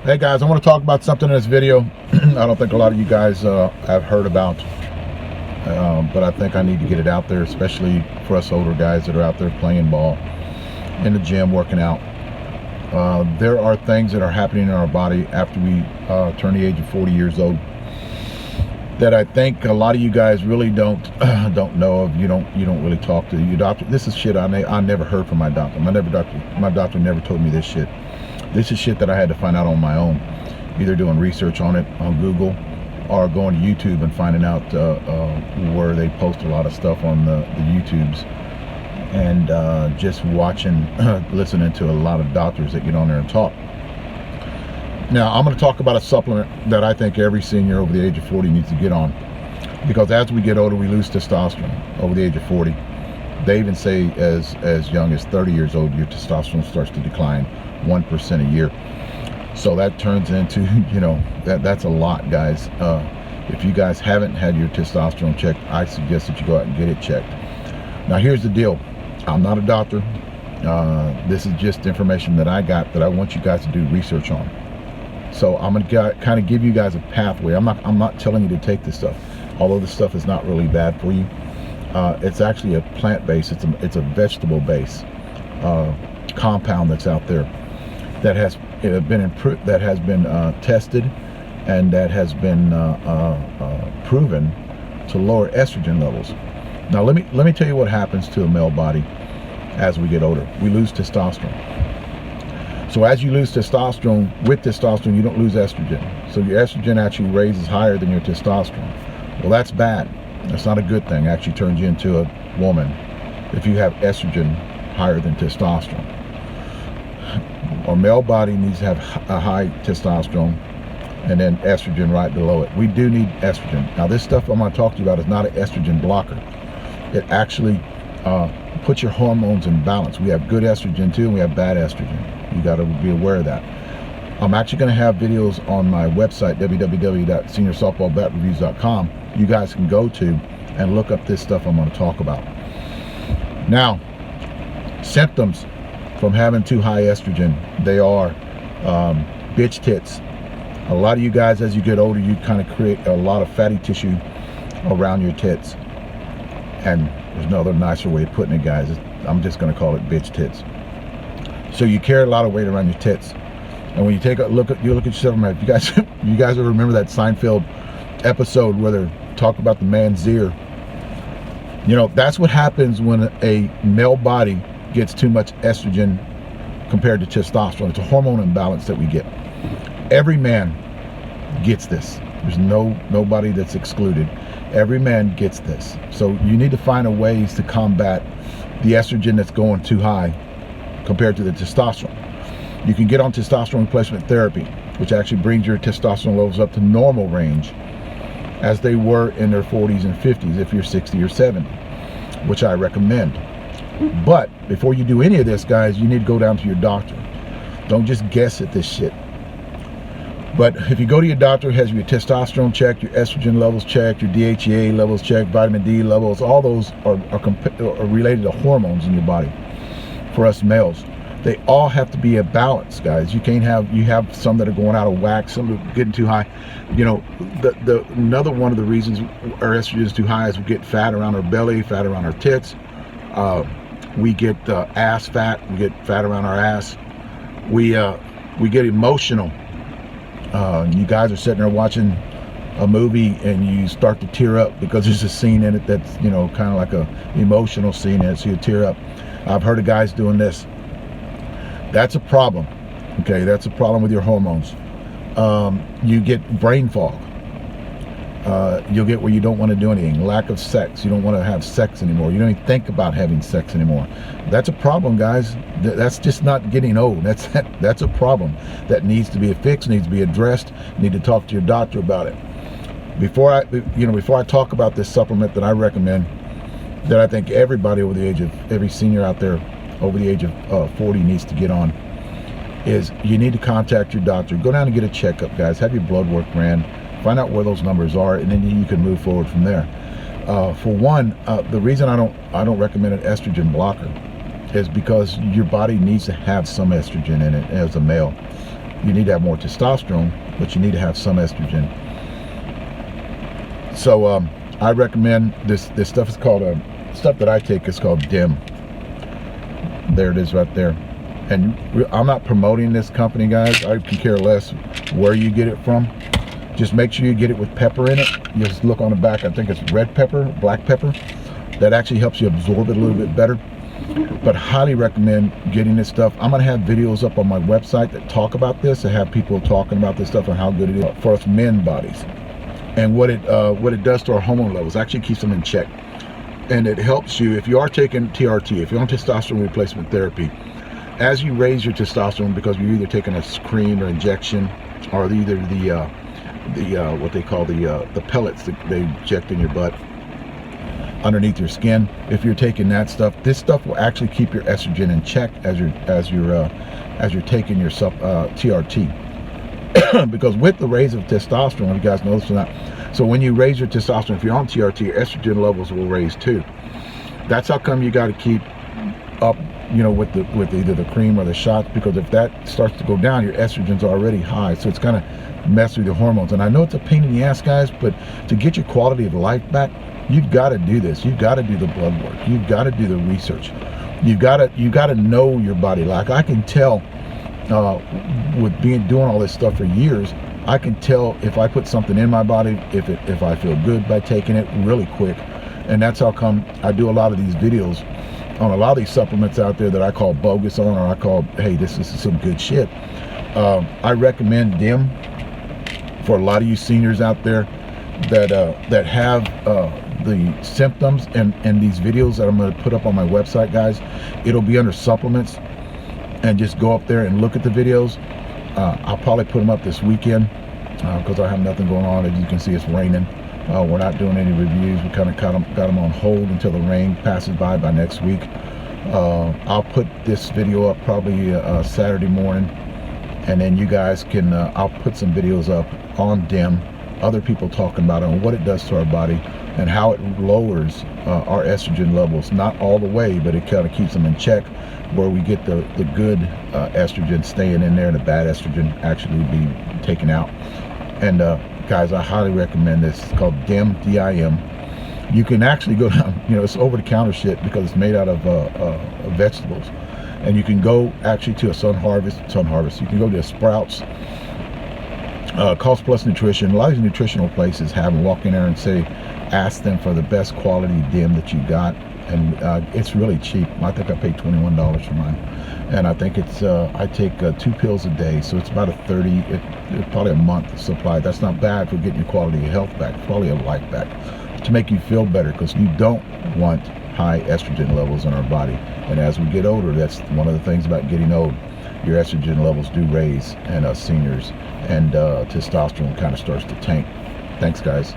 Hey guys, I want to talk about something in this video I don't think a lot of you guys have heard about, but I think I need to get it out there, especially for us older guys that are out there playing ball, in the gym, working out. There are things that are happening in our body after we turn the age of 40 years old that I think a lot of you guys really don't know of. You don't really talk to your doctor. This is shit I never heard from my doctor. My doctor never told me this shit. This is shit that I had to find out on my own, either doing research on it on Google or going to YouTube and finding out where they post a lot of stuff on the YouTubes, and just watching, listening to a lot of doctors that get on there and talk. Now, I'm going to talk about a supplement that I think every senior over the age of 40 needs to get on, because as we get older, we lose testosterone over the age of 40. They even say as young as 30 years old, your testosterone starts to decline 1% a year. So that turns into, that's a lot, guys. If you guys haven't had your testosterone checked, I suggest that you go out and get it checked. Now, here's the deal. I'm not a doctor. This is just information that I got that I want you guys to do research on. So I'm gonna kind of give you guys a pathway. I'm not telling you to take this stuff, although this stuff is not really bad for you. It's actually a plant base. It's a vegetable base compound that's out there that has been improved, that has been tested, and that has been proven to lower estrogen levels. Now let me tell you what happens to a male body as we get older. We lose testosterone. So as you lose testosterone, with testosterone you don't lose estrogen. So your estrogen actually raises higher than your testosterone. Well, that's bad. That's not a good thing. It actually turns you into a woman if you have estrogen higher than testosterone. Our male body needs to have a high testosterone and then estrogen right below it. We do need estrogen. Now, this stuff I'm going to talk to you about is not an estrogen blocker. It actually puts your hormones in balance. We have good estrogen too, and we have bad estrogen. You got to be aware of that. I'm actually going to have videos on my website, www.seniorsoftballbatreviews.com. You guys can go to and look up this stuff I'm going to talk about. Now, symptoms from having too high estrogen, they are bitch tits. A lot of you guys, as you get older, you kind of create a lot of fatty tissue around your tits. And there's no other nicer way of putting it, guys. I'm just going to call it bitch tits. So you carry a lot of weight around your tits. And when you take a look at yourself, you guys ever remember that Seinfeld episode where they talk about the man's ear? That's what happens when a male body gets too much estrogen compared to testosterone. It's a hormone imbalance that we get. Every man gets this. There's nobody that's excluded. Every man gets this. So you need to find a ways to combat the estrogen that's going too high compared to the testosterone. You can get on testosterone replacement therapy, which actually brings your testosterone levels up to normal range as they were in their 40s and 50s if you're 60 or 70, which I recommend. But before you do any of this, guys, you need to go down to your doctor. Don't just guess at this shit. But if you go to your doctor, has your testosterone checked, your estrogen levels checked, your DHEA levels checked, vitamin D levels, all those are related to hormones in your body. For us males, they all have to be a balance, guys. You can't have some that are going out of whack, some that are getting too high. Another one of the reasons our estrogen is too high is we get fat around our belly, fat around our tits. We get ass fat. We get fat around our ass. We get emotional. You guys are sitting there watching a movie and you start to tear up because there's a scene in it that's kind of like a emotional scene in it, so you tear up. I've heard of guys doing this. That's a problem. Okay, that's a problem with your hormones. You get brain fog. You'll get where you don't want to do anything. Lack of sex. You don't want to have sex anymore. You don't even think about having sex anymore. That's a problem, guys. That's just not getting old. That's a problem that needs to be fixed, needs to be addressed. You need to talk to your doctor about it. Before I talk about this supplement that I recommend, that I think everybody over the age of, every senior out there over the age of 40 needs to get on, is you need to contact your doctor. Go down and get a checkup, guys. Have your blood work ran. Find out where those numbers are, and then you can move forward from there. For one, the reason I don't recommend an estrogen blocker is because your body needs to have some estrogen in it as a male. You need to have more testosterone, but you need to have some estrogen. So I recommend this stuff is called stuff that I take is called DIM. There it is right there. And I'm not promoting this company, guys. I can care less where you get it from. Just make sure you get it with pepper in it. You just look on the back, I think it's red pepper, black pepper. That actually helps you absorb it a little bit better. But highly recommend getting this stuff. I'm gonna have videos up on my website that talk about this, that have people talking about this stuff and how good it is for us men bodies. And what it does to our hormone levels. Actually keeps them in check. And it helps you, if you are taking TRT, if you're on testosterone replacement therapy, as you raise your testosterone, because you're either taking a cream or injection, or either the what they call the pellets that they inject in your butt underneath your skin. If you're taking that stuff, this stuff will actually keep your estrogen in check as you're taking your TRT. Because with the raise of testosterone, you guys know this or not, so when you raise your testosterone, if you're on TRT, your estrogen levels will raise too. That's how come you got to keep up, you know, with either the cream or the shots, because if that starts to go down, your estrogen's already high, so it's gonna mess with your hormones. And I know it's a pain in the ass, guys, but to get your quality of life back, you've got to do this. You've got to do the blood work. You've got to do the research. You got to know your body. Like I can tell, with doing all this stuff for years, I can tell if I put something in my body, if I feel good by taking it really quick. And that's how come I do a lot of these videos on a lot of these supplements out there that I call bogus on, or I call, hey, this is some good shit. I recommend DIM for a lot of you seniors out there that have the symptoms, and these videos that I'm going to put up on my website, guys, it'll be under supplements, and just go up there and look at the videos. I'll probably put them up this weekend because I have nothing going on. As you can see, it's raining. We're not doing any reviews. We kind of got them on hold until the rain passes by next week. I'll put this video up probably Saturday morning, and then you guys can, I'll put some videos up on DIM, other people talking about it, and what it does to our body and how it lowers our estrogen levels. Not all the way, but it kind of keeps them in check, where we get the good estrogen staying in there and the bad estrogen actually be taken out. And guys, I highly recommend this. It's called DIM, D-I-M. You can actually go down, you know, it's over-the-counter shit because it's made out of vegetables. And you can go actually to a Sun Harvest. You can go to a Sprouts, Cost Plus Nutrition. A lot of these nutritional places have them. Walk in there and say, ask them for the best quality DIM that you got. And it's really cheap. I think I paid $21 for mine. And I think it's, I take 2 pills a day. So it's about it's probably a month supply. That's not bad for getting your quality of health back, quality of life back, to make you feel better, because you don't want high estrogen levels in our body. And as we get older, that's one of the things about getting old. Your estrogen levels do raise, and us seniors, and testosterone kind of starts to tank. Thanks, guys.